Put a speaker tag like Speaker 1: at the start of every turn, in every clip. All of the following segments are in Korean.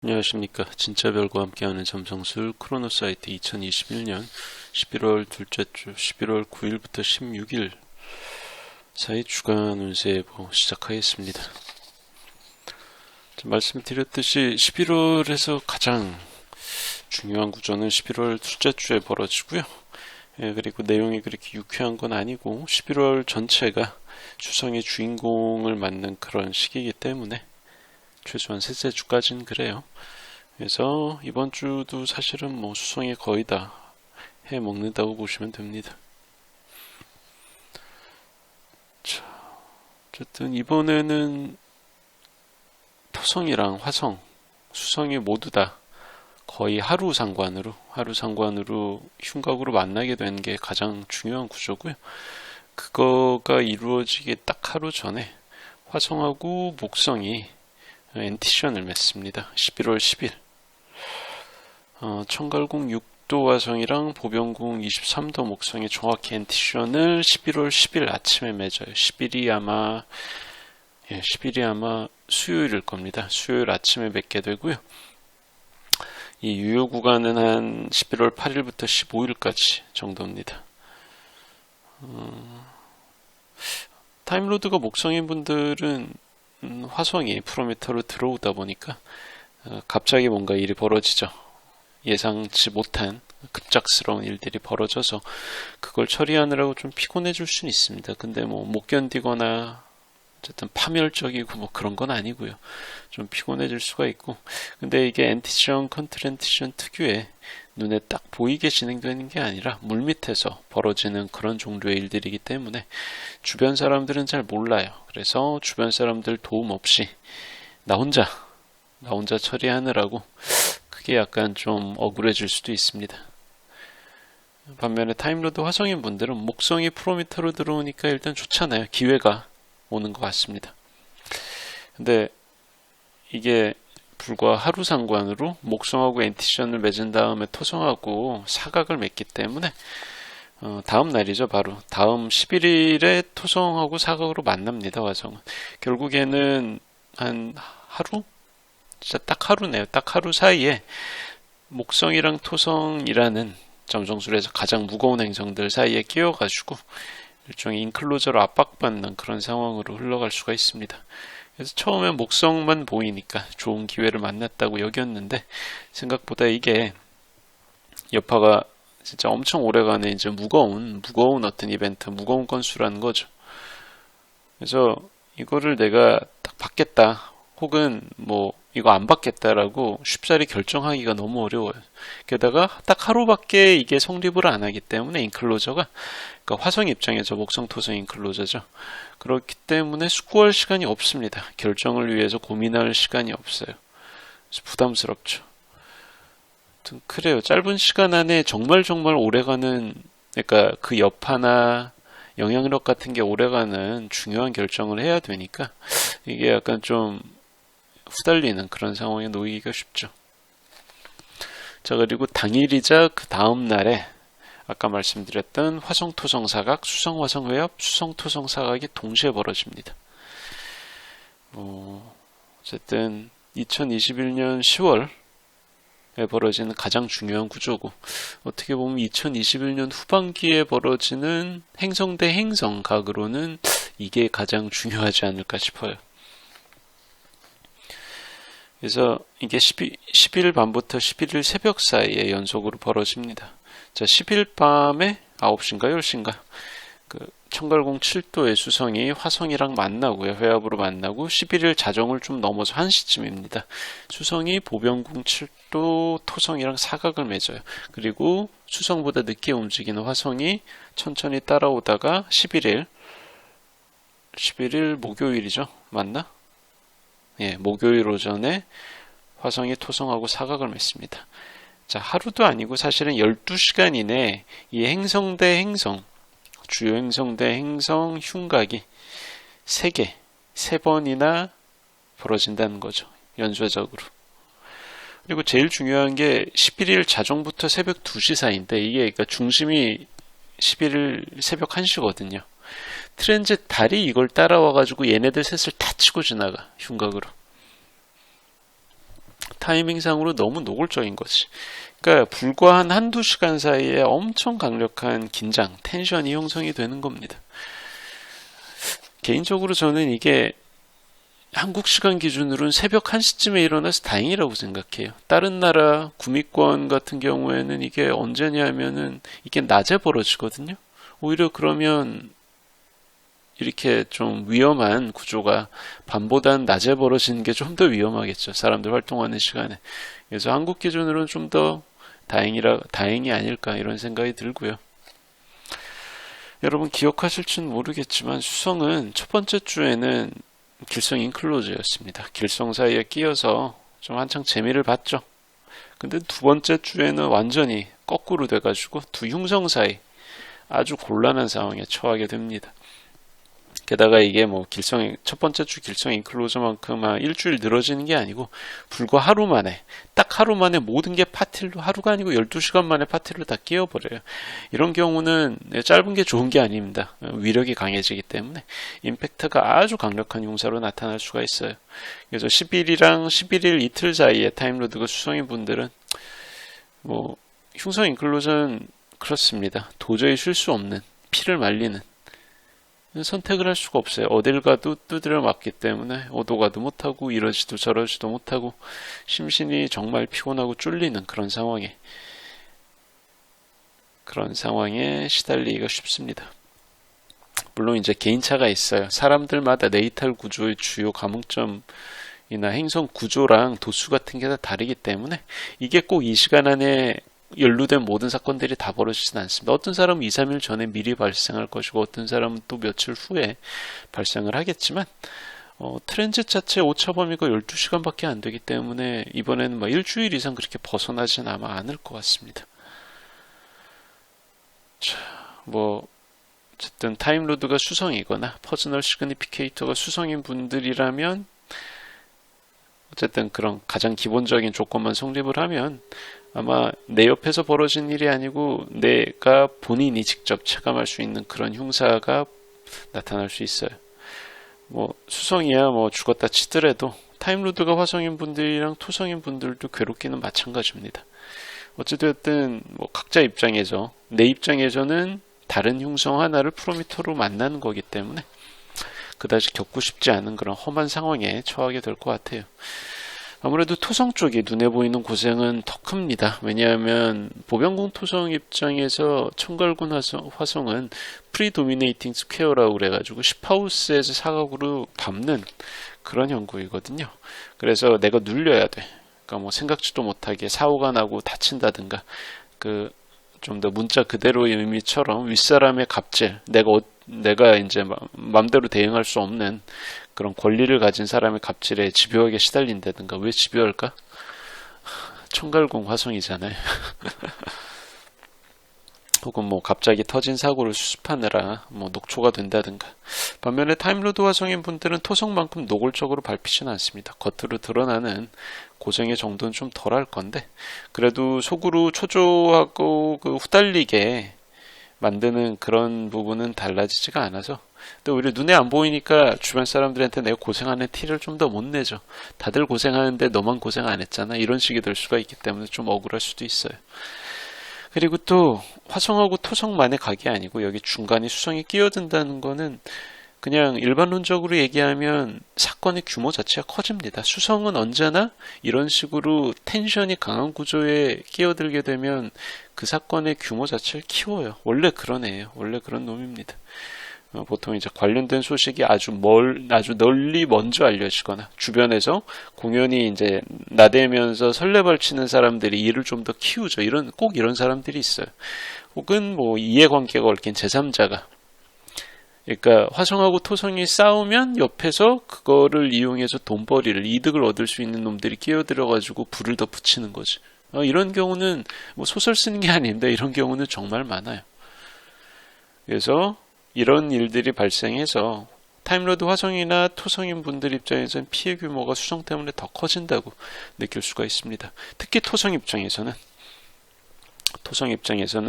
Speaker 1: 안녕하십니까. 진짜별과 함께하는 점성술 크로노사이트 2021년 11월 둘째 주 11월 9일부터 16일 사이 주간 운세 예보 시작하겠습니다. 말씀드렸듯이 11월에서 가장 중요한 구조는 11월 둘째 주에 벌어지고요. 그리고 내용이 그렇게 유쾌한 건 아니고 11월 전체가 수성의 주인공을 맡는 그런 시기이기 때문에 최소한 셋째 주까지는 그래요. 그래서 이번 주도 사실은 수성이 거의 다 해먹는다고 보시면 됩니다. 자, 어쨌든 이번에는 토성이랑 화성, 수성이 모두 다 거의 하루 상관으로 흉곽으로 만나게 된 게 가장 중요한 구조고요. 그거가 이루어지기 딱 하루 전에 화성하고 목성이 엔티션을 맺습니다. 11월 10일. 청갈궁 6도 화성이랑 보병궁 23도 목성이 정확히 엔티션을 11월 10일 아침에 맺어요. 10일이 아마 수요일일 겁니다. 수요일 아침에 맺게 되고요. 이 유효 구간은 한 11월 8일부터 15일까지 정도입니다. 타임로드가 목성인 분들은 화성이 프로미터로 들어오다 보니까 갑자기 뭔가 일이 벌어지죠. 예상치 못한 급작스러운 일들이 벌어져서 그걸 처리하느라고 좀 피곤해질 수는 있습니다. 근데 못 견디거나 어쨌든 파멸적이고 그런 건 아니고요. 좀 피곤해질 수가 있고, 근데 이게 엔티션, 컨트렌티션 특유의 눈에 딱 보이게 진행되는 게 아니라 물밑에서 벌어지는 그런 종류의 일들이기 때문에 주변 사람들은 잘 몰라요. 그래서 주변 사람들 도움 없이 나 혼자 처리하느라고 그게 약간 좀 억울해질 수도 있습니다. 반면에 타임로드 화성인 분들은 목성이 프로미터로 들어오니까 일단 좋잖아요. 기회가 오는 것 같습니다. 근데 이게 불과 하루 상관으로 목성하고 엔티션을 맺은 다음에 토성하고 사각을 맺기 때문에 다음 날이죠. 바로 다음 11일에 토성하고 사각으로 만납니다. 화성은 결국에는 한 하루? 진짜 딱 하루네요. 딱 하루 사이에 목성이랑 토성이라는 점성술에서 가장 무거운 행성들 사이에 끼어가지고 일종의 인클로저로 압박받는 그런 상황으로 흘러갈 수가 있습니다. 그래서 처음엔 목성만 보이니까 좋은 기회를 만났다고 여겼는데 생각보다 이게 여파가 진짜 엄청 오래간의 이제 무거운 어떤 이벤트, 무거운 건수라는 거죠. 그래서 이거를 내가 딱 받겠다, 혹은 이거 안 받겠다라고 쉽사리 결정하기가 너무 어려워요. 게다가 딱 하루밖에 이게 성립을 안 하기 때문에 인클로저가, 그러니까 화성 입장에서 목성 토성 인클로저죠. 그렇기 때문에 숙고할 시간이 없습니다. 결정을 위해서 고민할 시간이 없어요. 그래서 부담스럽죠. 그래요. 짧은 시간 안에 정말 오래가는, 그러니까 그 여파나 영향력 같은 게 오래가는 중요한 결정을 해야 되니까 이게 약간 좀 후달리는 그런 상황에 놓이기가 쉽죠. 자, 그리고 당일이자 그 다음 날에 아까 말씀드렸던 화성토성사각, 수성화성회합, 수성토성사각이 동시에 벌어집니다. 어쨌든 2021년 10월에 벌어지는 가장 중요한 구조고, 어떻게 보면 2021년 후반기에 벌어지는 행성 대 행성 각으로는 이게 가장 중요하지 않을까 싶어요. 그래서 이게 10일 밤부터 11일 새벽 사이에 연속으로 벌어집니다. 자, 10일 밤에 9시인가 10시인가 청갈궁 7도의 수성이 화성이랑 만나고요. 회합으로 만나고 11일 자정을 좀 넘어서 1시쯤입니다. 수성이 보병궁 7도 토성이랑 사각을 맺어요. 그리고 수성보다 늦게 움직이는 화성이 천천히 따라오다가 11일 목요일이죠. 맞나? 예, 목요일 오전에 화성이 토성하고 사각을 맺습니다. 자, 하루도 아니고 사실은 12시간 이내에 이 행성 대 행성, 주요 행성 대 행성 흉곽이 3번이나 벌어진다는 거죠. 연쇄적으로. 그리고 제일 중요한 게 11일 자정부터 새벽 2시 사이인데, 이게 그러니까 중심이 11일 새벽 1시거든요. 트랜짓 달이 이걸 따라와가지고 얘네들 셋을 다 치고 지나가, 흉곽으로. 타이밍상으로 너무 노골적인 거지. 그러니까 불과 한두 시간 사이에 엄청 강력한 긴장, 텐션이 형성이 되는 겁니다. 개인적으로 저는 이게 한국 시간 기준으로는 새벽 1시쯤에 일어나서 다행이라고 생각해요. 다른 나라 구미권 같은 경우에는 이게 언제냐면은 이게 낮에 벌어지거든요. 오히려 그러면 이렇게 좀 위험한 구조가 밤보다는 낮에 벌어지는 게 좀 더 위험하겠죠. 사람들 활동하는 시간에. 그래서 한국 기준으로는 좀 더 다행이 아닐까 이런 생각이 들고요. 여러분 기억하실지는 모르겠지만 수성은 첫 번째 주에는 길성 인클로즈였습니다. 길성 사이에 끼어서 좀 한창 재미를 봤죠. 근데 두 번째 주에는 완전히 거꾸로 돼가지고 두 흉성 사이 아주 곤란한 상황에 처하게 됩니다. 게다가 이게 뭐 첫 번째 주 길성 인클로즈만큼 일주일 늘어지는 게 아니고 불과 하루 만에 딱 하루 만에 모든 게 파틀로 하루가 아니고 12시간 만에 파틀로 다 끼어버려요. 이런 경우는 짧은 게 좋은 게 아닙니다. 위력이 강해지기 때문에 임팩트가 아주 강력한 흉사로 나타날 수가 있어요. 그래서 10일이랑 11일 이틀 사이에 타임로드가 수성인 분들은 뭐 흉성 인클로즈는 그렇습니다. 도저히 쉴 수 없는 피를 말리는 선택을 할 수가 없어요. 어딜 가도 두드려 맞기 때문에 오도 가도 못하고 이러지도 저러지도 못하고 심신이 정말 피곤하고 쫄리는 그런 상황에 시달리기가 쉽습니다. 물론 이제 개인차가 있어요. 사람들마다 네이탈 구조의 주요 감흥점이나 행성 구조랑 도수 같은 게 다 다르기 때문에 이게 꼭 이 시간 안에 연루된 모든 사건들이 다 벌어지진 않습니다. 어떤 사람은 2, 3일 전에 미리 발생할 것이고 어떤 사람은 또 며칠 후에 발생을 하겠지만 트랜짓 자체 오차 범위가 12시간밖에 안 되기 때문에 이번에는 일주일 이상 그렇게 벗어나진 아마 않을 것 같습니다. 자, 어쨌든 타임로드가 수성이거나 퍼스널 시그니피케이터가 수성인 분들이라면 어쨌든 그런 가장 기본적인 조건만 성립을 하면 아마 내 옆에서 벌어진 일이 아니고 내가 본인이 직접 체감할 수 있는 그런 흉사가 나타날 수 있어요. 수성이야 죽었다 치더라도 타임로드가 화성인 분들이랑 토성인 분들도 괴롭기는 마찬가지입니다. 어찌되었든 각자 입장에서 내 입장에서는 다른 흉성 하나를 프로미터로 만나는 거기 때문에 그다지 겪고 싶지 않은 그런 험한 상황에 처하게 될 것 같아요. 아무래도 토성 쪽이 눈에 보이는 고생은 더 큽니다. 왜냐하면 보병궁 토성 입장에서 청갈군 화성은 프리도미네이팅 스퀘어라고 그래가지고 10하우스에서 사각으로 밟는 그런 형국이거든요. 그래서 내가 눌려야 돼. 그러니까 생각지도 못하게 사고가 나고 다친다든가 좀 더 문자 그대로의 의미처럼 윗사람의 갑질, 내가 이제 맘대로 대응할 수 없는 그런 권리를 가진 사람의 갑질에 집요하게 시달린다든가. 왜 집요할까? 청갈궁 화성이잖아요. 혹은 갑자기 터진 사고를 수습하느라 녹초가 된다든가. 반면에 타임로드 화성인 분들은 토성만큼 노골적으로 밟히지는 않습니다. 겉으로 드러나는 고생의 정도는 좀 덜할 건데 그래도 속으로 초조하고 후달리게 만드는 그런 부분은 달라지지가 않아서 또 오히려 눈에 안 보이니까 주변 사람들한테 내가 고생하는 티를 좀 더 못 내죠. 다들 고생하는데 너만 고생 안 했잖아. 이런 식이 될 수가 있기 때문에 좀 억울할 수도 있어요. 그리고 또 화성하고 토성만의 각이 아니고 여기 중간에 수성이 끼어든다는 거는 그냥 일반론적으로 얘기하면 사건의 규모 자체가 커집니다. 수성은 언제나 이런 식으로 텐션이 강한 구조에 끼어들게 되면 그 사건의 규모 자체를 키워요. 원래 그런 애예요. 원래 그런 놈입니다. 보통 이제 관련된 소식이 아주 널리 먼저 알려지거나 주변에서 공연히 이제 나대면서 설레발치는 사람들이 이를 좀 더 키우죠. 꼭 이런 사람들이 있어요. 혹은 이해관계가 얽힌 제3자가 그러니까 화성하고 토성이 싸우면 옆에서 그거를 이용해서 돈벌이를 이득을 얻을 수 있는 놈들이 끼어들어가지고 불을 더 붙이는 거지. 이런 경우는 소설 쓰는 게 아닌데 이런 경우는 정말 많아요. 그래서 이런 일들이 발생해서 타임로드 화성이나 토성인 분들 입장에서는 피해 규모가 수성 때문에 더 커진다고 느낄 수가 있습니다. 특히 토성 입장에서는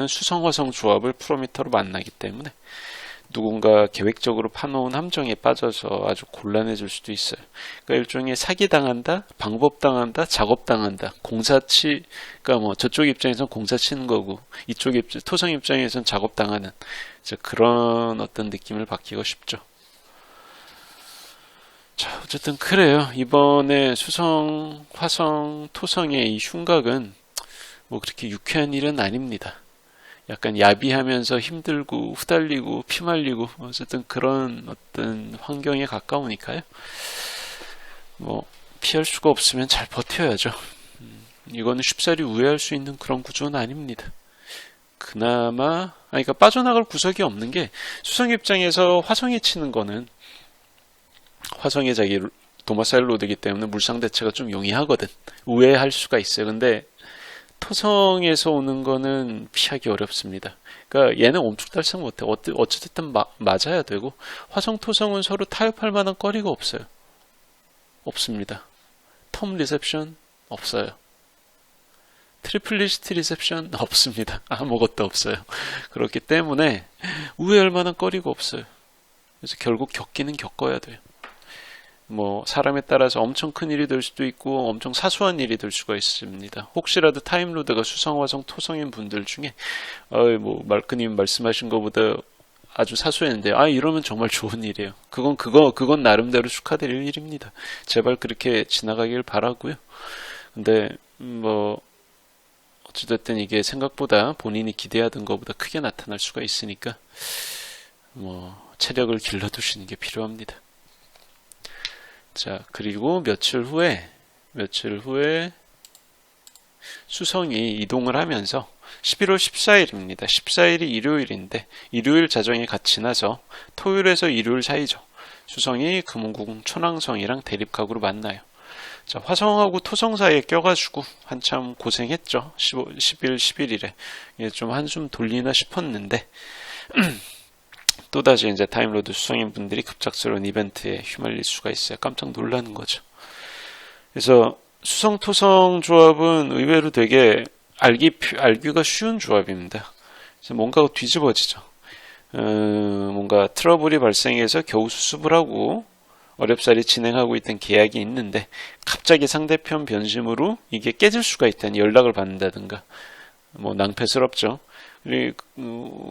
Speaker 1: 수성 화성 조합을 프로미터로 만나기 때문에 누군가 계획적으로 파놓은 함정에 빠져서 아주 곤란해질 수도 있어요. 그러니까 일종의 사기당한다, 방법당한다, 작업당한다. 그러니까 뭐 저쪽 입장에선 공사 치는 거고 이쪽 토성 입장에선 작업당하는 그런 어떤 느낌을 받기가 쉽죠. 자, 어쨌든 그래요. 이번에 수성, 화성, 토성의 이 흉곽은 뭐 그렇게 유쾌한 일은 아닙니다. 약간 야비하면서 힘들고 후달리고 피말리고 어쨌든 그런 어떤 환경에 가까우니까요. 뭐 피할 수가 없으면 잘 버텨야죠. 이거는 쉽사리 우회할 수 있는 그런 구조는 아닙니다. 그나마 그러니까 빠져나갈 구석이 없는 게 수성 입장에서 화성에 치는 거는 화성의 자기 도마사일 로드이기 때문에 물상 대체가 좀 용이하거든. 우회할 수가 있어요. 근데 토성에서 오는 거는 피하기 어렵습니다. 그러니까 얘는 옴쭉달싹 못해. 어찌됐든 맞아야 되고 화성, 토성은 서로 타협할 만한 거리가 없어요. 없습니다. 텀 리셉션 없어요. 트리플리시티 리셉션 없습니다. 아무것도 없어요. 그렇기 때문에 우회할 만한 거리가 없어요. 그래서 결국 겪기는 겪어야 돼요. 뭐 사람에 따라서 엄청 큰 일이 될 수도 있고 엄청 사소한 일이 될 수가 있습니다. 혹시라도 타임로드가 수성, 화성, 토성인 분들 중에 뭐 말크님 말씀하신 것보다 아주 사소했는데 이러면 정말 좋은 일이에요. 그건 나름대로 축하드릴 일입니다. 제발 그렇게 지나가길 바라고요. 근데 뭐 어찌됐든 이게 생각보다 본인이 기대하던 것보다 크게 나타날 수가 있으니까 뭐 체력을 길러두시는 게 필요합니다. 자, 그리고 며칠 후에 수성이 이동을 하면서 11월 14일입니다. 14일이 일요일인데 일요일 자정이 같이 나서 토요일에서 일요일 사이죠. 수성이 금운궁 천왕성이랑 대립각으로 만나요. 자, 화성하고 토성 사이에 껴가지고 한참 고생했죠. 10일, 11일에. 좀 한숨 돌리나 싶었는데 또다시 이제 타임로드 수성인 분들이 급작스러운 이벤트에 휘말릴 수가 있어요. 깜짝 놀라는 거죠. 그래서 수성 토성 조합은 의외로 되게 알기가 쉬운 조합입니다. 그래서 뭔가 뒤집어지죠. 뭔가 트러블이 발생해서 겨우 수습을 하고 어렵사리 진행하고 있던 계약이 있는데 갑자기 상대편 변심으로 이게 깨질 수가 있다니 연락을 받는다든가 뭐 낭패스럽죠.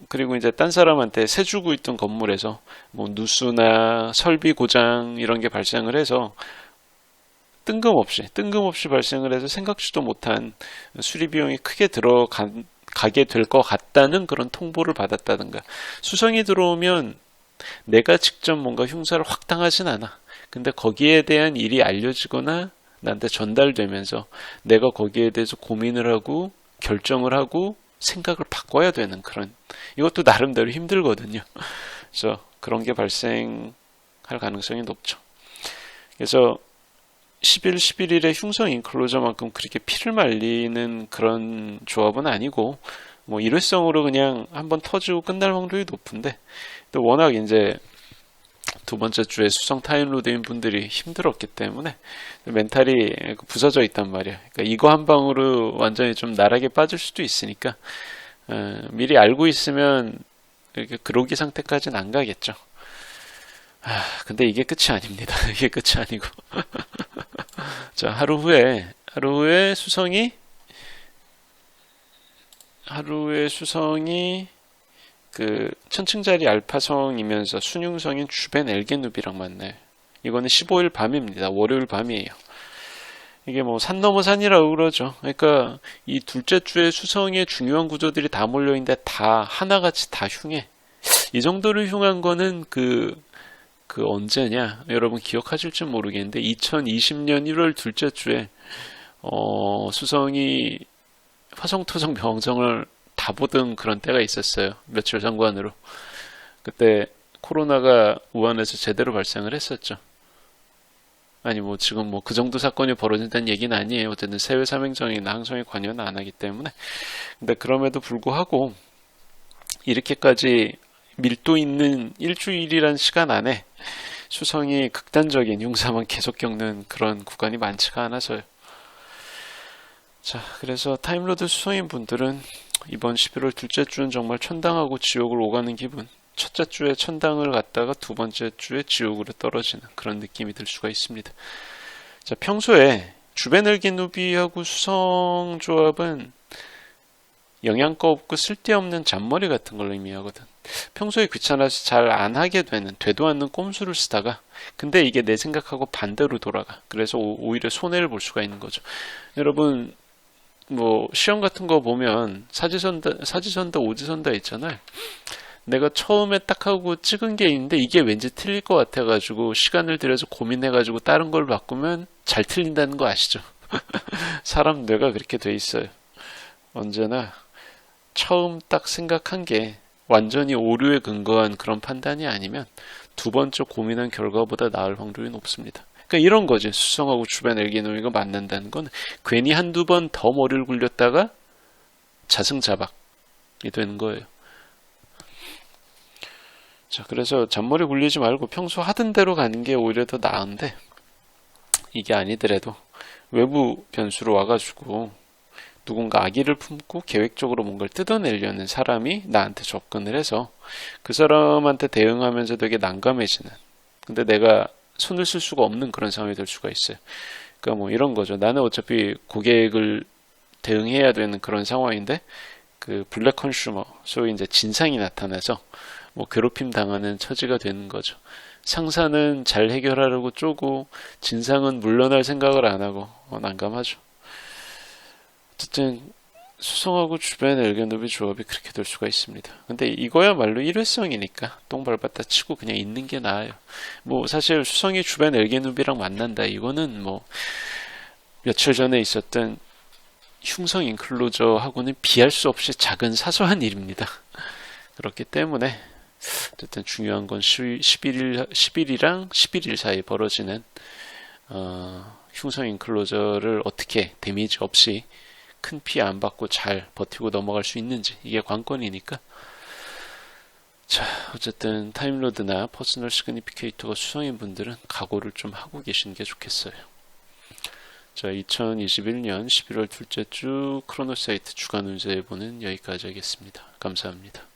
Speaker 1: 그리고 이제 딴 사람한테 세 주고 있던 건물에서 뭐 누수나 설비 고장 이런 게 발생을 해서 뜬금없이 발생을 해서 생각지도 못한 수리 비용이 크게 들어가게 될 것 같다는 그런 통보를 받았다든가. 수성이 들어오면 내가 직접 뭔가 흉사를 확 당하진 않아. 근데 거기에 대한 일이 알려지거나 나한테 전달되면서 내가 거기에 대해서 고민을 하고 결정을 하고 생각을 바꿔야 되는 그런, 이것도 나름대로 힘들거든요. 그래서 그런 게 발생할 가능성이 높죠. 그래서 10일, 11일에 흉성 인클로저만큼 그렇게 피를 말리는 그런 조합은 아니고 뭐 일회성으로 그냥 한번 터지고 끝날 확률이 높은데 또 워낙 이제 두 번째 주에 수성 타임로드인 분들이 힘들었기 때문에 멘탈이 부서져 있단 말이야. 그러니까 이거 한 방으로 완전히 좀 나락에 빠질 수도 있으니까 미리 알고 있으면 이렇게 그러기 상태까지는 안 가겠죠. 근데 이게 끝이 아닙니다. 이게 끝이 아니고 자, 하루 후에 수성이 그 천층짜리 알파성이면서 순융성인 주벤 엘게누비랑 만나요. 이거는 15일 밤입니다. 월요일 밤이에요. 이게 뭐 산 넘어 산이라고 그러죠. 그러니까 이 둘째 주에 수성의 중요한 구조들이 다 몰려있는데 다 하나같이 다 흉해. 이 정도로 흉한 거는 그 언제냐? 여러분 기억하실지 모르겠는데 2020년 1월 둘째 주에 수성이 화성토성 명성을 다 보던 그런 때가 있었어요. 며칠 상관으로. 그때 코로나가 우한에서 제대로 발생을 했었죠. 아니 뭐 지금 뭐 그 정도 사건이 벌어진다는 얘기는 아니에요. 어쨌든 세외 삼행정이나 항성에 관여는 안 하기 때문에. 근데 그럼에도 불구하고 이렇게까지 밀도 있는 일주일이란 시간 안에 수성이 극단적인 흉사만 계속 겪는 그런 구간이 많지가 않아서요. 자, 그래서 타임로드 수성인 분들은 이번 11월 둘째 주는 정말 천당하고 지옥을 오가는 기분, 첫째 주에 천당을 갔다가 두 번째 주에 지옥으로 떨어지는 그런 느낌이 들 수가 있습니다. 자, 평소에 주벤엘기 누비하고 수성 조합은 영양가 없고 쓸데없는 잔머리 같은 걸 의미하거든. 평소에 귀찮아서 잘 안 하게 되는 되도 않는 꼼수를 쓰다가 근데 이게 내 생각하고 반대로 돌아가. 그래서 오히려 손해를 볼 수가 있는 거죠. 여러분 뭐 시험 같은 거 보면 사지선다 오지선다 있잖아요. 내가 처음에 딱 하고 찍은 게 있는데 이게 왠지 틀릴 것 같아가지고 시간을 들여서 고민해가지고 다른 걸 바꾸면 잘 틀린다는 거 아시죠? 사람 뇌가 그렇게 돼 있어요. 언제나 처음 딱 생각한 게 완전히 오류에 근거한 그런 판단이 아니면 두 번째 고민한 결과보다 나을 확률이 높습니다. 그러니까 이런 거지. 수성하고 주변 엘기노이가 만난다는 건 괜히 한두 번 더 머리를 굴렸다가 자승자박이 되는 거예요. 자, 그래서 잔머리 굴리지 말고 평소 하던 대로 가는 게 오히려 더 나은데 이게 아니더라도 외부 변수로 와가지고 누군가 악의를 품고 계획적으로 뭔가를 뜯어내려는 사람이 나한테 접근을 해서 그 사람한테 대응하면서 되게 난감해지는 근데 내가 손을 쓸 수가 없는 그런 상황이 될 수가 있어요. 그러니까 뭐 이런 거죠. 나는 어차피 고객을 대응해야 되는 그런 상황인데 그 블랙 컨슈머 소위 이제 진상이 나타나서 뭐 괴롭힘 당하는 처지가 되는 거죠. 상사는 잘 해결하려고 쪼고 진상은 물러날 생각을 안 하고 난감하죠. 어쨌든 수성하고 주변 엘겐노비 조합이 그렇게 될 수가 있습니다. 근데 이거야말로 일회성이니까 똥 밟았다 치고 그냥 있는 게 나아요. 뭐 사실 수성이 주변 엘겐노비랑 만난다 이거는 뭐 며칠 전에 있었던 흉성 인클로저하고는 비할 수 없이 작은 사소한 일입니다. 그렇기 때문에 어쨌든 중요한 건 10일이랑 11일 사이 벌어지는 흉성 인클로저를 어떻게 데미지 없이 큰 피해 안 받고 잘 버티고 넘어갈 수 있는지 이게 관건이니까. 자, 어쨌든 타임로드나 퍼스널 시그니피케이터가 수성인 분들은 각오를 좀 하고 계시는 게 좋겠어요. 자, 2021년 11월 둘째 주 크로노사이트 주간 운세 예보는 여기까지 하겠습니다. 감사합니다.